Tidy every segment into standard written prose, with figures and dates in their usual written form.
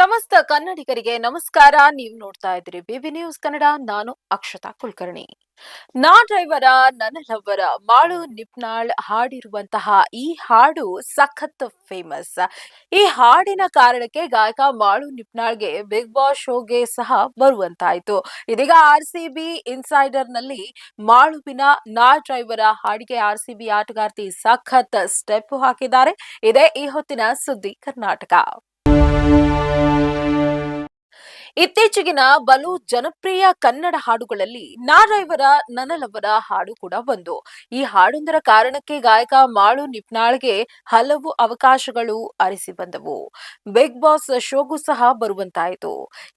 ಸಮಸ್ತ ಕನ್ನಡಿಗರಿಗೆ ನಮಸ್ಕಾರ. ನೀವು ನೋಡ್ತಾ ಇದ್ದೀರಿ ಬಿಬಿ ನ್ಯೂಸ್ ಕನ್ನಡ. ನಾನು ಅಕ್ಷತಾ ಕುಲಕರ್ಣಿ. ನಾ ಡ್ರೈವರ ನನ್ನ ಲವ್ವರ ಮಾಳು ನಿಪ್ನಾಳ್ ಹಾಡಿರುವಂತಹ ಈ ಹಾಡು ಸಖತ್ ಫೇಮಸ್. ಈ ಹಾಡಿನ ಕಾರಣಕ್ಕೆ ಗಾಯಕ ಮಾಳು ನಿಪ್ನಾಳ್ಗೆ ಬಿಗ್ ಬಾಸ್ ಶೋಗೆ ಸಹ ಬರುವಂತಾಯ್ತು. ಇದೀಗ ಆರ್ಸಿಬಿ ಇನ್ಸೈಡರ್ ನಲ್ಲಿ ಮಾಳುವಿನ ನಾ ಡ್ರೈವರ ಹಾಡಿಗೆ ಆರ್ಸಿಬಿ ಆಟಗಾರ್ತಿ ಸಖತ್ ಸ್ಟೆಪ್ ಹಾಕಿದ್ದಾರೆ. ಇದೇ ಈ ಹೊತ್ತಿನ ಸುದ್ದಿ ಕರ್ನಾಟಕ. ಇತ್ತೀಚೆಗಿನ ಬಲು ಜನಪ್ರಿಯ ಕನ್ನಡ ಹಾಡುಗಳಲ್ಲಿ ನಾ ಡ್ರೈವರ ನನ್ನ ಲವ್ವರ ಹಾಡು ಕೂಡ ಒಂದು. ಈ ಹಾಡೊಂದರ ಕಾರಣಕ್ಕೆ ಗಾಯಕ ಮಾಳು ನಿಪ್ನಾಳ್ಗೆ ಹಲವು ಅವಕಾಶಗಳು ಅರಸಿ ಬಂದವು. ಬಿಗ್ ಬಾಸ್ ಶೋಗೂ ಸಹ ಬರುವಂತಾಯಿತು.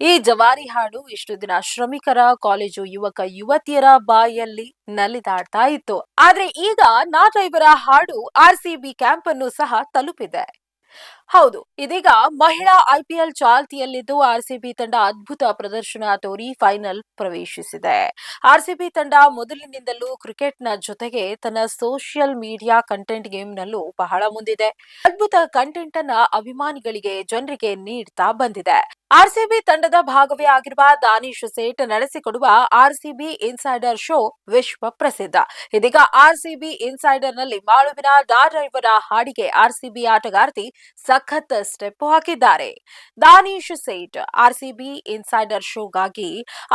ಈ ಜವಾರಿ ಹಾಡು ಇಷ್ಟು ದಿನ ಶ್ರಮಿಕರ, ಕಾಲೇಜು ಯುವಕ ಯುವತಿಯರ ಬಾಯಲ್ಲಿ ನಲಿದಾಡ್ತಾ ಇತ್ತು. ಆದ್ರೆ ಈಗ ನಾ ಡ್ರೈವರ ಹಾಡು ಆರ್ಸಿಬಿ ಕ್ಯಾಂಪ್ ಅನ್ನು ಸಹ ತಲುಪಿದೆ. ಹೌದು, ಇದೀಗ ಮಹಿಳಾ ಐಪಿಎಲ್ ಚಾಲ್ತಿಯಲ್ಲಿದ್ದು ಆರ್ಸಿಬಿ ತಂಡ ಅದ್ಭುತ ಪ್ರದರ್ಶನ ತೋರಿ ಫೈನಲ್ ಪ್ರವೇಶಿಸಿದೆ. ಆರ್ಸಿಬಿ ತಂಡ ಮೊದಲಿನಿಂದಲೂ ಕ್ರಿಕೆಟ್ನ ಜೊತೆಗೆ ತನ್ನ ಸೋಷಿಯಲ್ ಮೀಡಿಯಾ ಕಂಟೆಂಟ್ ಗೇಮ್ನಲ್ಲೂ ಬಹಳ ಮುಂದಿದೆ. ಅದ್ಭುತ ಕಂಟೆಂಟ್ ಅನ್ನ ಅಭಿಮಾನಿಗಳಿಗೆ ಜನರಿಗೆ ನೀಡ್ತಾ ಬಂದಿದೆ. ಆರ್ಸಿಬಿ ತಂಡದ ಭಾಗವೇ ಆಗಿರುವ ದಾನಿಶ್ ಸೇಠ್ ನಡೆಸಿಕೊಡುವ ಆರ್ಸಿಬಿ ಇನ್ಸೈಡರ್ ಶೋ ವಿಶ್ವ ಪ್ರಸಿದ್ಧ. ಇದೀಗ ಆರ್ಸಿಬಿ ಇನ್ಸೈಡರ್ ನಲ್ಲಿ ಮಾಳುವಿನ ನಾ ಡ್ರೈವರ ಹಾಡಿಗೆ ಆರ್ಸಿಬಿ ಆಟಗಾರ್ತಿ ಸಖತ್ ಸ್ಟೆಪ್ ಹಾಕಿದ್ದಾರೆ. ದಾನಿಶ್ ಸೇಠ್ ಆರ್ಸಿಬಿ ಇನ್ಸೈಡರ್ ಶೋಗಾಗಿ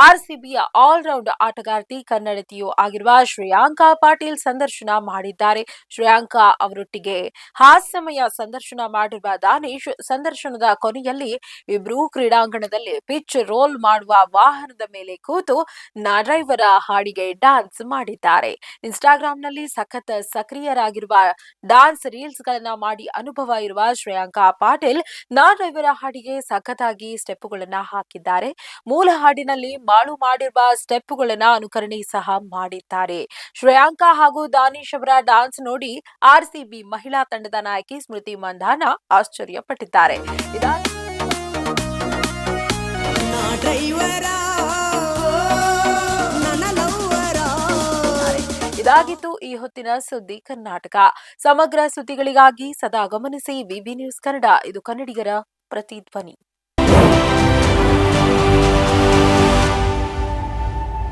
ಆರ್ಸಿಬಿಯ ಆಲ್ರೌಂಡ್ ಆಟಗಾರ್ತಿ, ಕನ್ನಡತಿಯೂ ಆಗಿರುವ ಶ್ರೇಯಾಂಕಾ ಪಾಟೀಲ್ ಸಂದರ್ಶನ ಮಾಡಿದ್ದಾರೆ. ಶ್ರೇಯಾಂಕಾ ಅವರೊಟ್ಟಿಗೆ ಹಾಸ್ಯಮಯ ಸಂದರ್ಶನ ಮಾಡಿರುವ ದಾನಿಶ್ ಸಂದರ್ಶನದ ಕೊನೆಯಲ್ಲಿ ಇಬ್ರೂ ಕ್ರೀಡಾಂಗಣದಲ್ಲಿ ಪಿಚ್ ರೋಲ್ ಮಾಡುವ ವಾಹನದ ಮೇಲೆ ಕೂತು ನಾ ಡ್ರೈವರ ಹಾಡಿಗೆ ಡ್ಯಾನ್ಸ್ ಮಾಡಿದ್ದಾರೆ. ಇನ್ಸ್ಟಾಗ್ರಾಂನಲ್ಲಿ ಸಖತ್ ಸಕ್ರಿಯರಾಗಿರುವ ಡ್ಯಾನ್ಸ್ ರೀಲ್ಸ್ ಗಳನ್ನ ಮಾಡಿ ಅನುಭವ ಇರುವ ಶ್ರೇಯಾಂಕಾ ಪಾಟೀಲ್ ನಾ ಡ್ರೈವರ ಹಾಡಿಗೆ ಸಖತ್ತಾಗಿ ಸ್ಟೆಪ್ಪುಗಳನ್ನ ಹಾಕಿದ್ದಾರೆ. ಮೂಲ ಹಾಡಿನಲ್ಲಿ ಮಾಳು ಮಾಡಿರುವ ಸ್ಟೆಪ್ಪುಗಳನ್ನ ಅನುಕರಣೆ ಸಹ ಮಾಡಿದ್ದಾರೆ. ಶ್ರೇಯಾಂಕಾ ಹಾಗೂ ದಾನಿಶ್ ಅವರ ಡ್ಯಾನ್ಸ್ ನೋಡಿ ಆರ್ಸಿಬಿ ಮಹಿಳಾ ತಂಡದ ನಾಯಕಿ ಸ್ಮೃತಿ ಮಂಧಾನ ಆಶ್ಚರ್ಯಪಟ್ಟಿದ್ದಾರೆ. ಇದಾಗಿತ್ತು ಈ ಹೊತ್ತಿನ ಸುದ್ದಿ ಕರ್ನಾಟಕ. ಸಮಗ್ರ ಸುದ್ದಿಗಳಿಗಾಗಿ ಸದಾ ಗಮನಿಸಿ ಬಿಬಿ ನ್ಯೂಸ್ ಕನ್ನಡ. ಇದು ಕನ್ನಡಿಗರ ಪ್ರತಿಧ್ವನಿ.